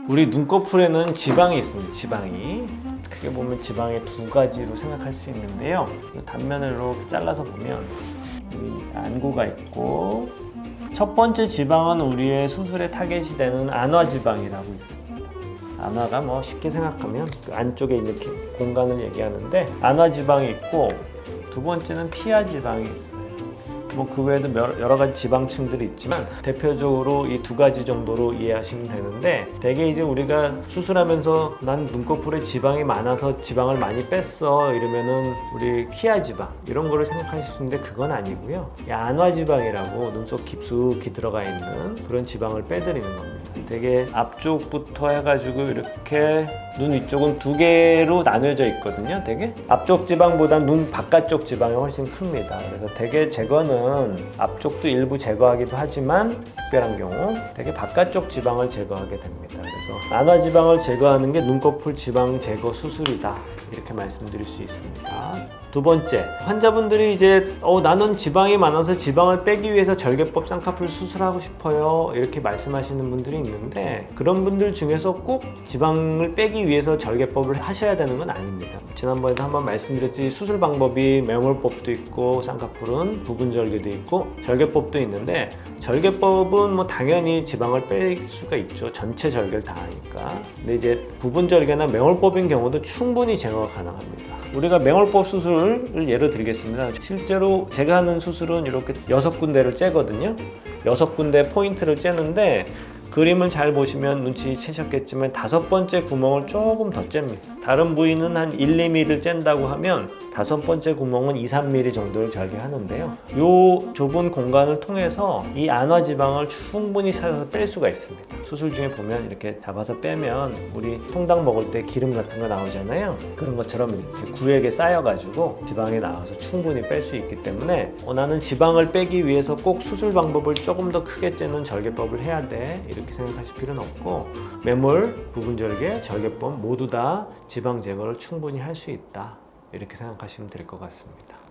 우리 눈꺼풀에는 지방이 있습니다. 지방이 크게 보면 지방의 두 가지로 생각할 수 있는데요. 단면을 이렇게 잘라서 보면 이 안구가 있고, 첫 번째 지방은 우리의 수술의 타겟이 되는 안화지방이라고 있습니다. 안화가 뭐 쉽게 생각하면 그 안쪽에 있는 공간을 얘기하는데, 안화지방이 있고, 두 번째는 피하지방이 있어요. 뭐 그 외에도 여러 가지 지방층들이 있지만 대표적으로 이 두 가지 정도로 이해하시면 되는데, 대개 이제 우리가 수술하면서 난 눈꺼풀에 지방이 많아서 지방을 많이 뺐어 이러면은 우리 피하지방 이런 거를 생각하실 수 있는데, 그건 아니고요. 이 안화지방이라고 눈썹 깊숙이 들어가 있는 그런 지방을 빼드리는 겁니다. 되게 앞쪽부터 해가지고 이렇게 눈 위쪽은 두 개로 나뉘어져 있거든요. 되게 앞쪽 지방보다 눈 바깥쪽 지방이 훨씬 큽니다. 그래서 되게 제거는 앞쪽도 일부 제거하기도 하지만, 특별한 경우 되게 바깥쪽 지방을 제거하게 됩니다. 그래서 안화지방을 제거하는 게 눈꺼풀 지방 제거 수술이다, 이렇게 말씀드릴 수 있습니다. 두 번째, 환자분들이 이제 나는 지방이 많아서 지방을 빼기 위해서 절개법 쌍꺼풀 수술하고 싶어요, 이렇게 말씀하시는 분들이 있는데, 그런 분들 중에서 꼭 지방을 빼기 위해서 절개법을 하셔야 되는 건 아닙니다. 지난번에도 한번 말씀드렸지, 수술 방법이 매몰법도 있고 쌍꺼풀은 부분 절개도 있고 절개법도 있는데, 절개법은 뭐 당연히 지방을 뺄 수가 있죠. 전체 절개를 다 하니까. 근데 이제 부분 절개나 매몰법인 경우도 충분히 제거가 가능합니다. 우리가 매몰법 수술을 예로 들겠습니다. 실제로 제가 하는 수술은 이렇게 6군데를 째거든요. 6군데 포인트를 째는데, 그림을 잘 보시면 눈치채셨겠지만 5번째 구멍을 조금 더 잽니다. 다른 부위는 한 1, 2mm를 짠다고 하면 5번째 구멍은 2, 3mm 정도를 절개하는데요. 이 좁은 공간을 통해서 이 안화지방을 충분히 찾아서 뺄 수가 있습니다. 수술 중에 보면 이렇게 잡아서 빼면 우리 통닭 먹을 때 기름 같은 거 나오잖아요. 그런 것처럼 이렇게 구역에 쌓여가지고 지방이 나와서 충분히 뺄 수 있기 때문에, 나는 지방을 빼기 위해서 꼭 수술 방법을 조금 더 크게 째는 절개법을 해야 돼, 이렇게 생각하실 필요는 없고, 매몰, 부분 절개, 절개법 모두 다 지방 제거를 충분히 할 수 있다, 이렇게 생각하시면 될 것 같습니다.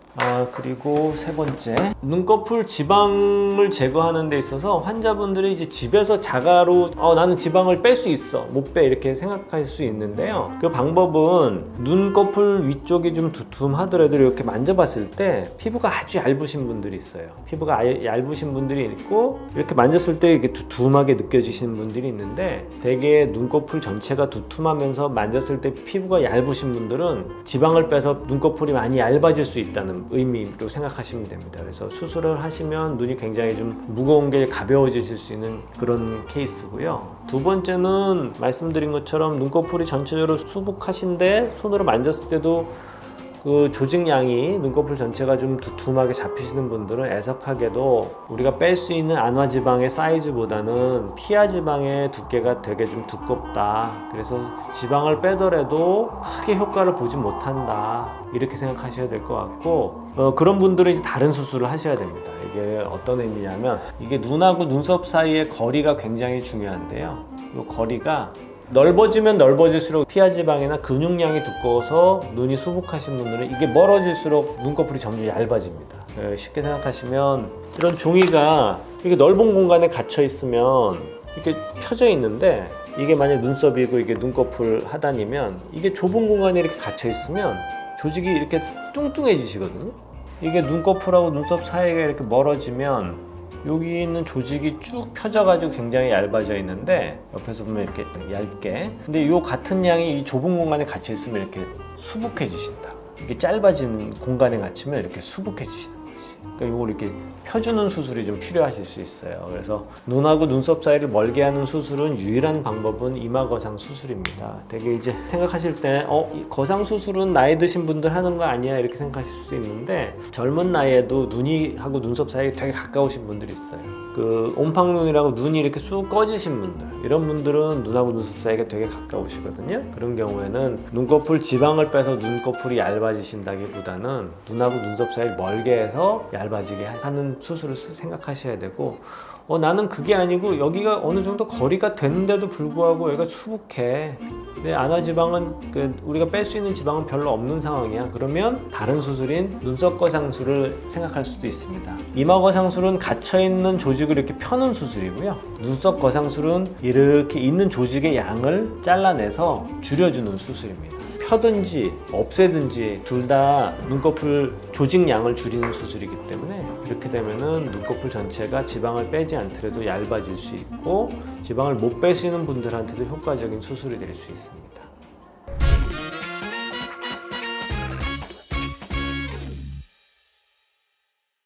그리고 세 번째, 눈꺼풀 지방을 제거하는 데 있어서 환자분들이 이제 집에서 자가로 나는 지방을 뺄 수 있어, 못 빼, 이렇게 생각할 수 있는데요. 그 방법은 눈꺼풀 위쪽이 좀 두툼하더라도 이렇게 만져봤을 때 피부가 아주 얇으신 분들이 있어요. 피부가 얇으신 분들이 있고, 이렇게 만졌을 때 이렇게 두툼하게 느껴지시는 분들이 있는데, 대개 눈꺼풀 전체가 두툼하면서 만졌을 때 피부가 얇으신 분들은 지방을 빼서 눈꺼풀이 많이 얇아질 수 있다는 의미로 생각하시면 됩니다. 그래서 수술을 하시면 눈이 굉장히 좀 무거운 게 가벼워지실 수 있는 그런 케이스고요. 두 번째는 말씀드린 것처럼 눈꺼풀이 전체적으로 수북하신데 손으로 만졌을 때도 그 조직량이 눈꺼풀 전체가 좀 두툼하게 잡히시는 분들은 애석하게도 우리가 뺄 수 있는 안화지방의 사이즈보다는 피하지방의 두께가 되게 좀 두껍다, 그래서 지방을 빼더라도 크게 효과를 보지 못한다, 이렇게 생각하셔야 될 것 같고, 그런 분들은 이제 다른 수술을 하셔야 됩니다. 이게 어떤 의미냐면, 이게 눈하고 눈썹 사이의 거리가 굉장히 중요한데요. 이 거리가 넓어지면 넓어질수록 피하지방이나 근육량이 두꺼워서 눈이 수북하신 분들은 이게 멀어질수록 눈꺼풀이 점점 얇아집니다. 쉽게 생각하시면, 이런 종이가 이렇게 넓은 공간에 갇혀 있으면 이렇게 펴져 있는데, 이게 만약 눈썹이고 이게 눈꺼풀 하단이면, 이게 좁은 공간에 이렇게 갇혀 있으면 조직이 이렇게 뚱뚱해지시거든요. 이게 눈꺼풀하고 눈썹 사이가 이렇게 멀어지면 여기 있는 조직이 쭉 펴져가지고 굉장히 얇아져 있는데, 옆에서 보면 이렇게 얇게, 근데 이 같은 양이 이 좁은 공간에 갇혀 있으면 이렇게 수북해지신다. 이게 짧아진 공간에 갇히면 이렇게 수북해지시는 거지. 그러니까 이걸 이렇게 펴주는 수술이 좀 필요하실 수 있어요. 그래서 눈하고 눈썹 사이를 멀게 하는 수술은 유일한 방법은 이마거상 수술입니다. 되게 이제 생각하실 때 거상 수술은 나이 드신 분들 하는 거 아니야, 이렇게 생각하실 수 있는데, 젊은 나이에도 눈이 하고 눈썹 사이에 되게 가까우신 분들이 있어요. 그 옴팡눈이라고 눈이 이렇게 쑥 꺼지신 분들, 이런 분들은 눈하고 눈썹 사이가 되게 가까우시거든요. 그런 경우에는 눈꺼풀 지방을 빼서 눈꺼풀이 얇아지신다기보다는 눈하고 눈썹 사이를 멀게 해서 얇아지게 하는 수술을 생각하셔야 되고, 나는 그게 아니고 여기가 어느 정도 거리가 되는데도 불구하고 여기가 수북해. 근데 안화지방은 우리가 뺄 수 있는 지방은 별로 없는 상황이야. 그러면 다른 수술인 눈썹 거상술을 생각할 수도 있습니다. 이마 거상술은 갇혀있는 조직을 이렇게 펴는 수술이고요. 눈썹 거상술은 이렇게 있는 조직의 양을 잘라내서 줄여주는 수술입니다. 펴든지 없애든지 둘 다 눈꺼풀 조직 양을 줄이는 수술이기 때문에 이렇게 되면은 눈꺼풀 전체가 지방을 빼지 않더라도 얇아질 수 있고 지방을 못 빼시는 분들한테도 효과적인 수술이 될 수 있습니다.